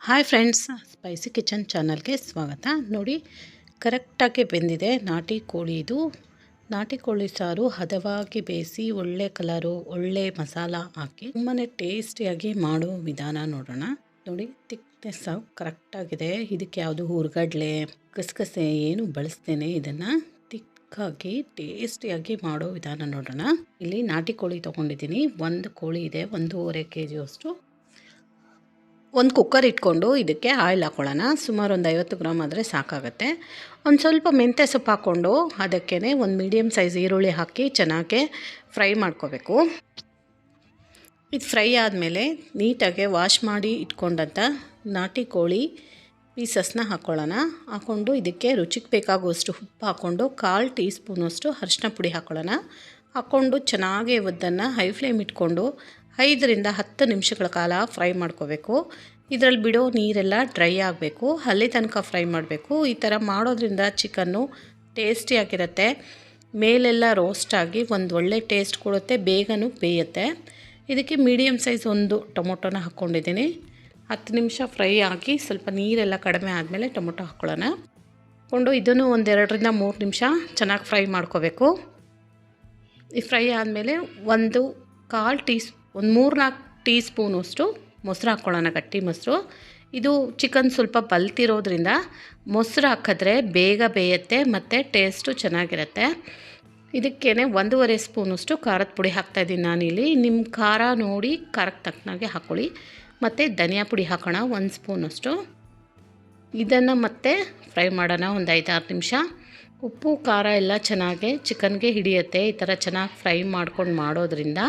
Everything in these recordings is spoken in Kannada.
ಹಾಯ್ ಫ್ರೆಂಡ್ಸ್, ಸ್ಪೈಸಿ ಕಿಚನ್ ಚಾನಲ್ಗೆ ಸ್ವಾಗತ. ನೋಡಿ, ಕರೆಕ್ಟಾಗಿ ಬೆಂದಿದೆ ನಾಟಿ ಕೋಳಿ. ಇದು ನಾಟಿ ಕೋಳಿ ಸಾರು ಹದವಾಗಿ ಬೇಯಿಸಿ ಒಳ್ಳೆ ಕಲರು, ಒಳ್ಳೆ ಮಸಾಲ ಹಾಕಿ ತುಂಬಾ ಟೇಸ್ಟಿಯಾಗಿ ಮಾಡೋ ವಿಧಾನ ನೋಡೋಣ. ನೋಡಿ, ತಿಕ್ನೆಸ್ ಕರೆಕ್ಟಾಗಿದೆ. ಇದಕ್ಕೆ ಯಾವುದು ಹುರ್ಗಡ್ಲೆ, ಗಸಗಸೆ ಏನು ಬಳಸ್ತೇನೆ. ಇದನ್ನು ತಿಕ್ಕಾಗಿ ಟೇಸ್ಟಿಯಾಗಿ ಮಾಡೋ ವಿಧಾನ ನೋಡೋಣ. ಇಲ್ಲಿ ನಾಟಿ ಕೋಳಿ ತೊಗೊಂಡಿದ್ದೀನಿ. ಒಂದು ಕೋಳಿ ಇದೆ, 1.5 kg ಅಷ್ಟು. ಒಂದು ಕುಕ್ಕರ್ ಇಟ್ಕೊಂಡು ಇದಕ್ಕೆ ಆಯಿಲ್ ಹಾಕ್ಕೊಳ್ಳೋಣ. ಸುಮಾರು ಒಂದು 50 ಗ್ರಾಮ್ ಆದರೆ ಸಾಕಾಗುತ್ತೆ. ಒಂದು ಸ್ವಲ್ಪ ಮೆಂತ್ಯ ಸೊಪ್ಪು ಹಾಕ್ಕೊಂಡು ಅದಕ್ಕೇ ಒಂದು ಮೀಡಿಯಮ್ ಸೈಜ್ ಈರುಳ್ಳಿ ಹಾಕಿ ಚೆನ್ನಾಗಿ ಫ್ರೈ ಮಾಡ್ಕೋಬೇಕು. ಇದು ಫ್ರೈ ಆದಮೇಲೆ ನೀಟಾಗಿ ವಾಶ್ ಮಾಡಿ ಇಟ್ಕೊಂಡಂಥ ನಾಟಿ ಕೋಳಿ ಪೀಸಸ್ನ ಹಾಕ್ಕೊಳ್ಳೋಣ. ಹಾಕ್ಕೊಂಡು ಇದಕ್ಕೆ ರುಚಿಗೆ ಬೇಕಾಗುವಷ್ಟು ಉಪ್ಪು ಹಾಕ್ಕೊಂಡು 1/4 ಟೀ ಸ್ಪೂನಷ್ಟು ಅರಿಶಿನ ಪುಡಿ ಹಾಕ್ಕೊಳ್ಳೋಣ. ಹಾಕ್ಕೊಂಡು ಚೆನ್ನಾಗಿ ಇದನ್ನು ಹೈ ಫ್ಲೇಮ್ ಇಟ್ಕೊಂಡು 5 ರಿಂದ 10 ನಿಮಿಷಗಳ ಕಾಲ ಫ್ರೈ ಮಾಡ್ಕೋಬೇಕು. ಇದರಲ್ಲಿ ಬಿಡೋ ನೀರೆಲ್ಲ ಡ್ರೈ ಆಗಬೇಕು, ಅಲ್ಲಿ ತನಕ ಫ್ರೈ ಮಾಡಬೇಕು. ಈ ಥರ ಮಾಡೋದ್ರಿಂದ ಚಿಕನ್ನು ಟೇಸ್ಟಿಯಾಗಿರುತ್ತೆ. ಮೇಲೆಲ್ಲ ರೋಸ್ಟಾಗಿ ಒಂದು ಒಳ್ಳೆ ಟೇಸ್ಟ್ ಕೊಡುತ್ತೆ, ಬೇಗನೂ ಬೇಯುತ್ತೆ. ಇದಕ್ಕೆ ಮೀಡಿಯಮ್ ಸೈಜ್ ಒಂದು ಟೊಮೊಟೊನ ಹಾಕ್ಕೊಂಡಿದ್ದೀನಿ. 10 ನಿಮಿಷ ಫ್ರೈ ಆಗಿ ಸ್ವಲ್ಪ ನೀರೆಲ್ಲ ಕಡಿಮೆ ಆದಮೇಲೆ ಟೊಮೊಟೊ ಹಾಕ್ಕೊಳ್ಳೋಣ. ಹಾಕ್ಕೊಂಡು ಇದನ್ನು ಒಂದು 2 ರಿಂದ 3 ನಿಮಿಷ ಚೆನ್ನಾಗಿ ಫ್ರೈ ಮಾಡ್ಕೋಬೇಕು. ಈ ಫ್ರೈ ಆದಮೇಲೆ ಒಂದು 3-4 ಟೀ ಸ್ಪೂನಷ್ಟು ಮೊಸರು ಹಾಕ್ಕೊಳ್ಳೋಣ, ಗಟ್ಟಿ ಮೊಸರು. ಇದು ಚಿಕನ್ ಸ್ವಲ್ಪ ಬಲ್ತಿರೋದ್ರಿಂದ ಮೊಸರು ಹಾಕಿದ್ರೆ ಬೇಗ ಬೇಯುತ್ತೆ ಮತ್ತು ಟೇಸ್ಟು ಚೆನ್ನಾಗಿರುತ್ತೆ. ಇದಕ್ಕೇ 1.5 ಸ್ಪೂನಷ್ಟು ಖಾರದ ಪುಡಿ ಹಾಕ್ತಾಯಿದ್ದೀನಿ ನಾನಿಲ್ಲಿ. ನಿಮ್ಮ ಖಾರ ನೋಡಿ ಖಾರಕ್ಕೆ ತಕ್ಕನಾಗೆ ಹಾಕ್ಕೊಳ್ಳಿ. ಮತ್ತು ಧನಿಯಾ ಪುಡಿ ಹಾಕೋಣ 1 ಸ್ಪೂನಷ್ಟು. ಇದನ್ನು ಮತ್ತೆ ಫ್ರೈ ಮಾಡೋಣ ಒಂದು 5-6 ನಿಮಿಷ. ಉಪ್ಪು ಖಾರ ಎಲ್ಲ ಚೆನ್ನಾಗಿ ಚಿಕನ್ಗೆ ಹಿಡಿಯುತ್ತೆ ಈ ಥರ ಚೆನ್ನಾಗಿ ಫ್ರೈ ಮಾಡ್ಕೊಂಡು ಮಾಡೋದ್ರಿಂದ.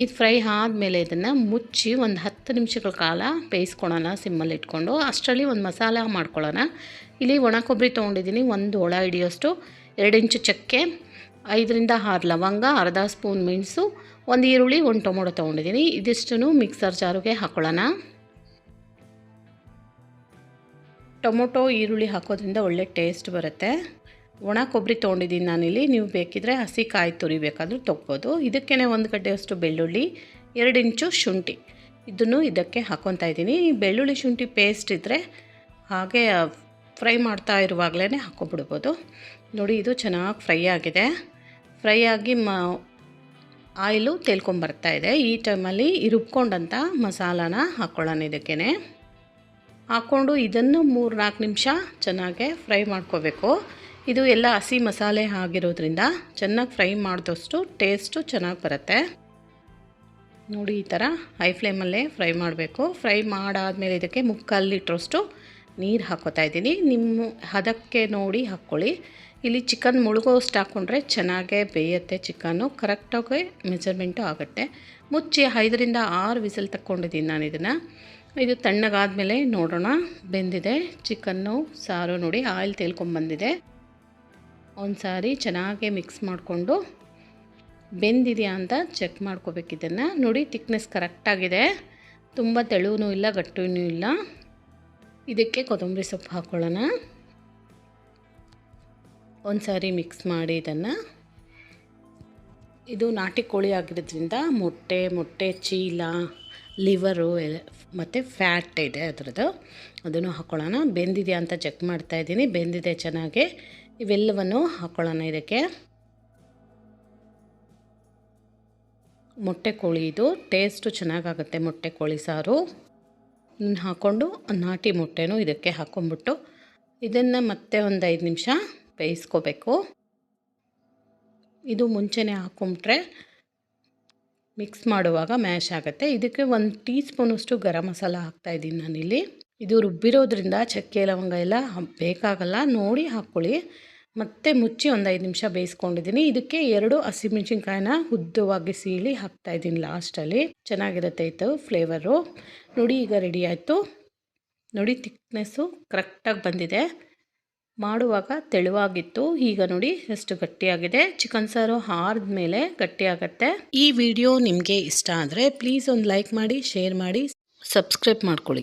ಇದು ಫ್ರೈ ಆದಮೇಲೆ ಇದನ್ನು ಮುಚ್ಚಿ ಒಂದು 10 ನಿಮಿಷಗಳ ಕಾಲ ಬೇಯಿಸ್ಕೊಳ್ಳೋಣ ಸಿಮ್ಮಲ್ಲಿ ಇಟ್ಕೊಂಡು. ಅಷ್ಟರಲ್ಲಿ ಒಂದು ಮಸಾಲ ಮಾಡ್ಕೊಳ್ಳೋಣ. ಇಲ್ಲಿ ಒಣ ಕೊಬ್ಬರಿ ತೊಗೊಂಡಿದ್ದೀನಿ, 1 ಒಳ ಹಿಡಿಯೋಷ್ಟು, 2 ಇಂಚು ಚಕ್ಕೆ, 5 ರಿಂದ 6 ಲವಂಗ, ಅರ್ಧ ಸ್ಪೂನ್ ಮೆಣಸು, 1 ಈರುಳ್ಳಿ, 1 ಟೊಮೊಟೊ ತೊಗೊಂಡಿದ್ದೀನಿ. ಇದಿಷ್ಟನ್ನು ಮಿಕ್ಸರ್ ಜಾರಿಗೆ ಹಾಕ್ಕೊಳ್ಳೋಣ. ಟೊಮೊಟೊ ಈರುಳ್ಳಿ ಹಾಕೋದ್ರಿಂದ ಒಳ್ಳೆ ಟೇಸ್ಟ್ ಬರುತ್ತೆ. ಒಣ ಕೊಬ್ಬರಿ ತೊಗೊಂಡಿದ್ದೀನಿ ನಾನಿಲ್ಲಿ. ನೀವು ಬೇಕಿದ್ರೆ ಹಸಿ ಕಾಯಿ ತುರಿ ಬೇಕಾದರೂ ತೊಗೋಬೋದು. ಇದಕ್ಕೇ 1 ಗಡ್ಡೆಯಷ್ಟು ಬೆಳ್ಳುಳ್ಳಿ, 2 ಇಂಚು ಶುಂಠಿ, ಇದನ್ನು ಇದಕ್ಕೆ ಹಾಕ್ಕೊತಾ ಇದ್ದೀನಿ. ಬೆಳ್ಳುಳ್ಳಿ ಶುಂಠಿ ಪೇಸ್ಟ್ ಇದ್ದರೆ ಹಾಗೆ ಫ್ರೈ ಮಾಡ್ತಾ ಇರುವಾಗಲೇ ಹಾಕ್ಕೊಬಿಡ್ಬೋದು. ನೋಡಿ, ಇದು ಚೆನ್ನಾಗಿ ಫ್ರೈ ಆಗಿದೆ. ಫ್ರೈ ಆಗಿ ಆಯಿಲು ತೇಲ್ಕೊಂಬರ್ತಾ ಇದೆ. ಈ ಟೈಮಲ್ಲಿ ರುಬ್ಕೊಂಡಂಥ ಮಸಾಲಾನ ಹಾಕ್ಕೊಳ್ಳೋಣ. ಇದಕ್ಕೇ ಹಾಕ್ಕೊಂಡು ಇದನ್ನು 3-4 ನಿಮಿಷ ಚೆನ್ನಾಗೆ ಫ್ರೈ ಮಾಡ್ಕೋಬೇಕು. ಇದು ಎಲ್ಲ ಹಸಿ ಮಸಾಲೆ ಆಗಿರೋದ್ರಿಂದ ಚೆನ್ನಾಗಿ ಫ್ರೈ ಮಾಡಿದಷ್ಟು ಟೇಸ್ಟು ಚೆನ್ನಾಗಿ ಬರುತ್ತೆ. ನೋಡಿ, ಈ ಥರ ಹೈ ಫ್ಲೇಮಲ್ಲೇ ಫ್ರೈ ಮಾಡಬೇಕು. ಫ್ರೈ ಮಾಡಾದಮೇಲೆ ಇದಕ್ಕೆ 3/4 ಲೀಟ್ರಷ್ಟು ನೀರು ಹಾಕ್ಕೋತಾ ಇದ್ದೀನಿ. ನಿಮ್ಮ ಹದಕ್ಕೆ ನೋಡಿ ಹಾಕ್ಕೊಳ್ಳಿ. ಇಲ್ಲಿ ಚಿಕನ್ ಮುಳುಗೋಷ್ಟು ಹಾಕ್ಕೊಂಡ್ರೆ ಚೆನ್ನಾಗೇ ಬೇಯುತ್ತೆ. ಚಿಕನ್ನು ಕರೆಕ್ಟಾಗಿ ಮೆಜರ್ಮೆಂಟು ಆಗುತ್ತೆ. ಮುಚ್ಚಿ 5 ರಿಂದ 6 ವಿಸಿಲ್ ತಕ್ಕೊಂಡಿದ್ದೀನಿ ನಾನು ಇದನ್ನು. ಇದು ತಣ್ಣಗಾದಮೇಲೆ ನೋಡೋಣ ಬೆಂದಿದೆ ಚಿಕನ್ನು ಸಾರು. ನೋಡಿ, ಆಯಿಲ್ ತೇಲ್ಕೊಂಬಂದಿದೆ. ಒಂದು ಸಾರಿ ಚೆನ್ನಾಗಿ ಮಿಕ್ಸ್ ಮಾಡಿಕೊಂಡು ಬೆಂದಿದೆಯಾ ಅಂತ ಚೆಕ್ ಮಾಡ್ಕೋಬೇಕು. ಇದನ್ನು ನೋಡಿ, ತಿಕ್ನೆಸ್ ಕರೆಕ್ಟಾಗಿದೆ, ತುಂಬ ತೆಳುವೂ ಇಲ್ಲ, ಗಟ್ಟೂ ಇಲ್ಲ. ಇದಕ್ಕೆ ಕೊತ್ತಂಬರಿ ಸೊಪ್ಪು ಹಾಕ್ಕೊಳ್ಳೋಣ. ಒಂದು ಸಾರಿ ಮಿಕ್ಸ್ ಮಾಡಿ ಇದನ್ನು. ಇದು ನಾಟಿ ಕೋಳಿ ಆಗಿರೋದ್ರಿಂದ ಮೊಟ್ಟೆ ಚೀಲ, ಲಿವರು ಮತ್ತು ಫ್ಯಾಟ್ ಇದೆ ಅದರದ್ದು, ಅದನ್ನು ಹಾಕ್ಕೊಳ್ಳೋಣ. ಬೆಂದಿದೆಯಾ ಅಂತ ಚೆಕ್ ಮಾಡ್ತಾಯಿದ್ದೀನಿ. ಬೆಂದಿದೆ ಚೆನ್ನಾಗಿ. ಇವೆಲ್ಲವನ್ನು ಹಾಕ್ಕೊಳ್ಳೋಣ. ಇದಕ್ಕೆ ಮೊಟ್ಟೆ ಕೋಳಿ, ಇದು ಟೇಸ್ಟು ಚೆನ್ನಾಗಾಗುತ್ತೆ ಮೊಟ್ಟೆ ಕೋಳಿ ಸಾರು. ಹಾಕ್ಕೊಂಡು ನಾಟಿ ಮೊಟ್ಟೆನೂ ಇದಕ್ಕೆ ಹಾಕ್ಕೊಂಬಿಟ್ಟು ಇದನ್ನು ಮತ್ತೆ ಒಂದು 5 ನಿಮಿಷ ಬೇಯಿಸ್ಕೋಬೇಕು. ಇದು ಮುಂಚೆನೇ ಹಾಕ್ಕೊಂಬಿಟ್ರೆ ಮಿಕ್ಸ್ ಮಾಡುವಾಗ ಮ್ಯಾಶ್ ಆಗುತ್ತೆ. ಇದಕ್ಕೆ 1 ಟೀ ಸ್ಪೂನಷ್ಟು ಗರಂ ಮಸಾಲ ಹಾಕ್ತಾಯಿದ್ದೀನಿ ನಾನಿಲ್ಲಿ. ಇದು ರುಬ್ಬಿರೋದ್ರಿಂದ ಚಕ್ಕೆ ಲವಂಗ ಎಲ್ಲ ಬೇಕಾಗಲ್ಲ, ನೋಡಿ ಹಾಕ್ಕೊಳ್ಳಿ. ಮತ್ತೆ ಮುಚ್ಚಿ ಒಂದು 5 ನಿಮಿಷ ಬೇಯಿಸ್ಕೊಂಡಿದ್ದೀನಿ. ಇದಕ್ಕೆ 2 ಹಸಿಮೆಣಸಿನ್ಕಾಯಿನ ಉದ್ದವಾಗಿ ಸೀಳಿ ಹಾಕ್ತಾಯಿದ್ದೀನಿ ಲಾಸ್ಟಲ್ಲಿ. ಚೆನ್ನಾಗಿರುತ್ತೆ ಇದು ಫ್ಲೇವರು. ನೋಡಿ, ಈಗ ರೆಡಿ ಆಯಿತು. ನೋಡಿ, ತಿಕ್ನೆಸ್ಸು ಕರೆಕ್ಟಾಗಿ ಬಂದಿದೆ. ಮಾಡುವಾಗ ತೆಳುವಾಗಿತ್ತು, ಈಗ ನೋಡಿ ಎಷ್ಟು ಗಟ್ಟಿಯಾಗಿದೆ. ಚಿಕನ್ ಸಾರು ಆರಿದ್ಮೇಲೆ ಗಟ್ಟಿಯಾಗತ್ತೆ. ಈ ವಿಡಿಯೋ ನಿಮಗೆ ಇಷ್ಟ ಆದರೆ ಪ್ಲೀಸ್ ಒಂದು ಲೈಕ್ ಮಾಡಿ, ಶೇರ್ ಮಾಡಿ, ಸಬ್ಸ್ಕ್ರೈಬ್ ಮಾಡ್ಕೊಳ್ಳಿ.